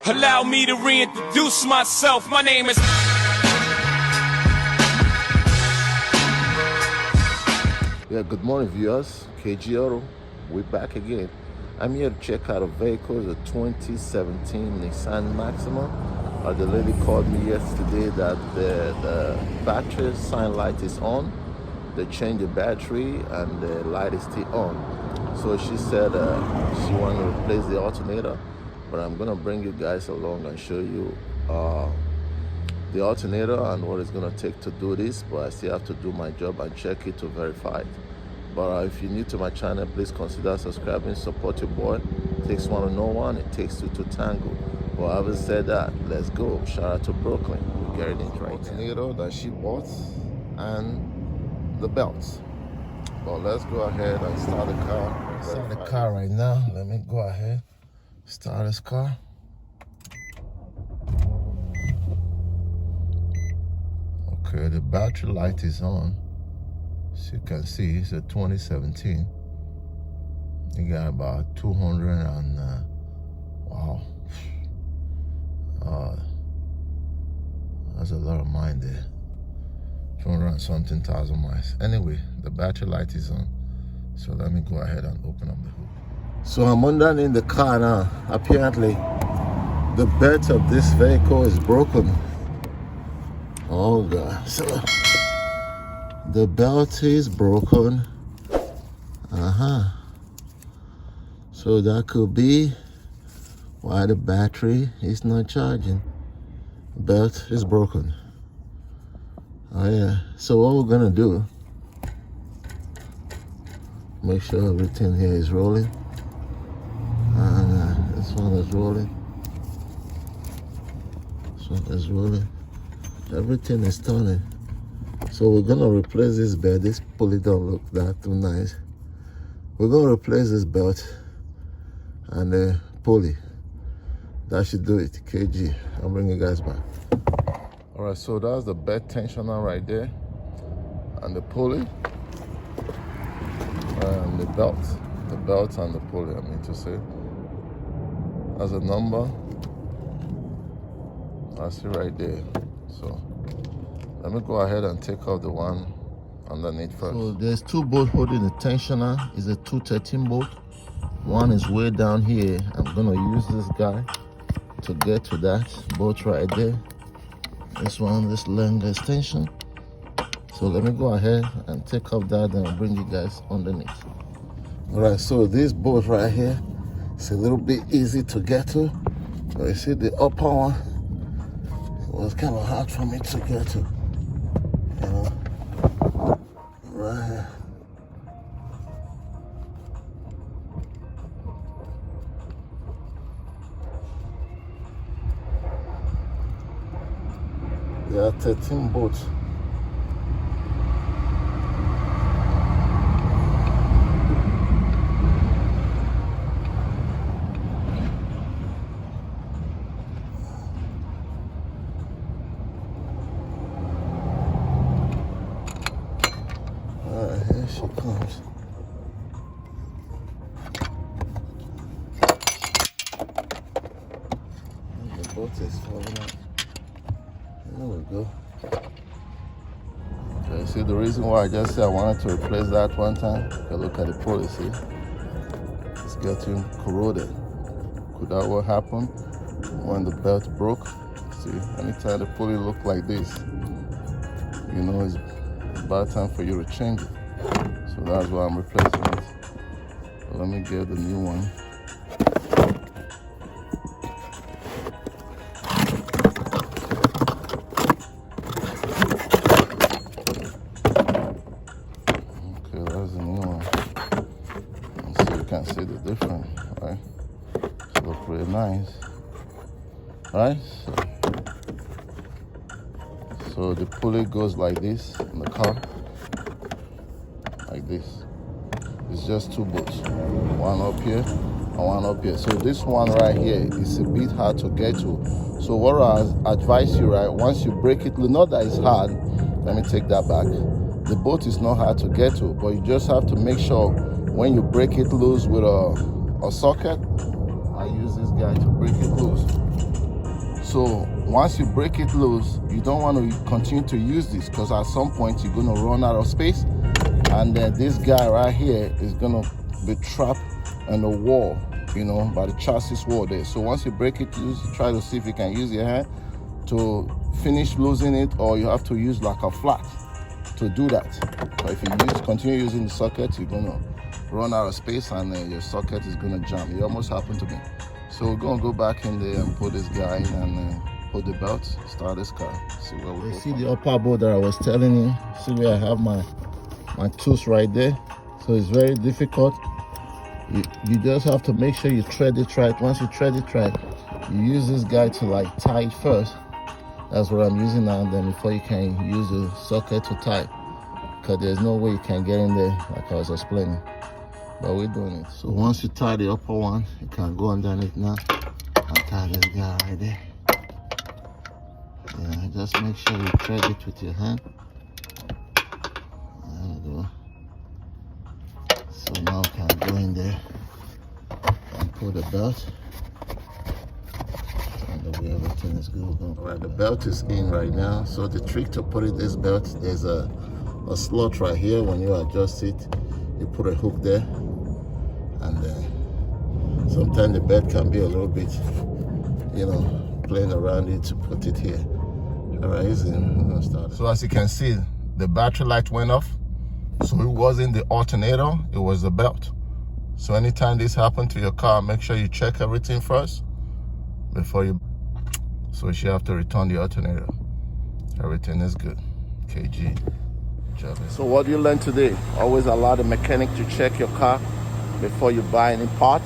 Allow me to reintroduce myself. My name is... Yeah, good morning viewers, KG Auto, we're back again. I'm here to check out a vehicle, the 2017 Nissan Maxima. The lady called me yesterday that the battery sign light is on. They changed the battery and the light is still on. So she said she wanted to replace the alternator, but I'm gonna bring you guys along and show you the alternator and what it's gonna take to do this, but I still have to do my job and check it to verify it. But if you're new to my channel, please consider subscribing, support your boy. It takes one to know one, it takes two to tango. But having said that, let's go. Shout out to Brooklyn. We're getting it right now. Alternator that she bought and the belts. But let's go ahead and start the car. Start the car right now. Let me go ahead, start this car. Okay, the battery light is on. As you can see, it's a 2017. You got about 200 and wow, that's a lot of mile there. 200 and something thousand miles. Anyway, the battery light is on, so let me go ahead and open up the hood. So I'm underneath the car now. Apparently, the belt of this vehicle is broken. Oh God! So the belt is broken. So that could be why the battery is not charging. The belt is broken. Oh yeah. So what we're gonna do? Make sure everything here is rolling. And this one is rolling. This one is rolling. Everything is turning. So we're gonna replace this belt. This pulley don't look that too nice. We're gonna replace this belt and the pulley. That should do it. KG. I'll bring you guys back. All right, so that's the belt tensioner right there, and the pulley, and the belt and the pulley. I mean to say, that's a number. That's it right there. So let me go ahead and take off the one underneath first. So there's two bolts holding the tensioner. It's a 213 bolt. One is way down here. I'm gonna use this guy to get to that bolt right there. This one, this longer extension. So let me go ahead and take off that, and I'll bring you guys underneath. All right, so this bolt right here, it's a little bit easy to get to. But you see the upper one, it was kind of hard for me to get to. You know, right here. There are 13 bolts. All right, here she comes. And the bolt is falling out. There we go. Okay, see the reason why I just said I wanted to replace that one time? Okay, look at the pulley, see? It's getting corroded. Could that what happened when the belt broke? See, anytime the pulley look like this, you know it's about time for you to change it. So that's why I'm replacing it. So let me get the new one. Can see the difference, right? It looks really nice, right? So the pulley goes like this in the car, like this. It's just two bolts, one up here and one up here. So this one right here is a bit hard to get to. So what I advise you, right? Once you break it, not that it's hard. Let me take that back. The bolt is not hard to get to, but you just have to make sure when you break it loose with a socket. I use this guy to break it loose. So once you break it loose, you don't want to continue to use this, because at some point you're going to run out of space, and then this guy right here is going to be trapped in the wall, you know, by the chassis wall there. So once you break it loose, try to see if you can use your hand to finish losing it, or you have to use like a flat to do that. But if you continue using the socket, you're gonna run out of space, and your socket is gonna jam. It almost happened to me. So we're gonna go back in there and put this guy in, and put the belt, start this car, see where we go. See the upper bolt that I was telling you, see where I have my tools right there. So it's very difficult. You just have to make sure you thread it right. Once you thread it right, you use this guy to like tie it first. That's what I'm using now, and then before you can use the socket to tie, because there's no way you can get in there like I was explaining, but we're doing it. So once you tie the upper one, you can go underneath now and tie this guy right there. Yeah, just make sure you thread it with your hand. There we go. So now we can go in there and pull the belt. Everything is good. All right, the belt is in right now. So the trick to putting this belt, there's a slot right here. When you adjust it, you put a hook there, and sometimes the belt can be a little bit, you know, playing around it to put it here. All right, it's in. I'm gonna start. So as you can see, the battery light went off. So it wasn't the alternator, it was the belt. So anytime this happened to your car, make sure you check everything first before you. So you have to return the alternator. Everything is good. KG. Job. So what you learned today? Always allow the mechanic to check your car before you buy any part.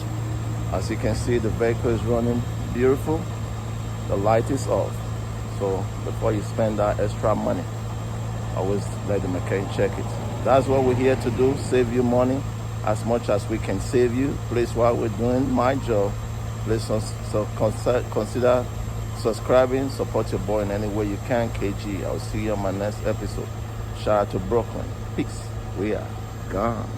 As you can see, the vehicle is running beautiful. The light is off. So before you spend that extra money, always let the mechanic check it. That's what we're here to do, save you money as much as we can save you. Please, while we're doing my job, please consider subscribing, support your boy in any way you can. KG, I'll see you on my next episode. Shout out to Brooklyn. Peace. We are gone.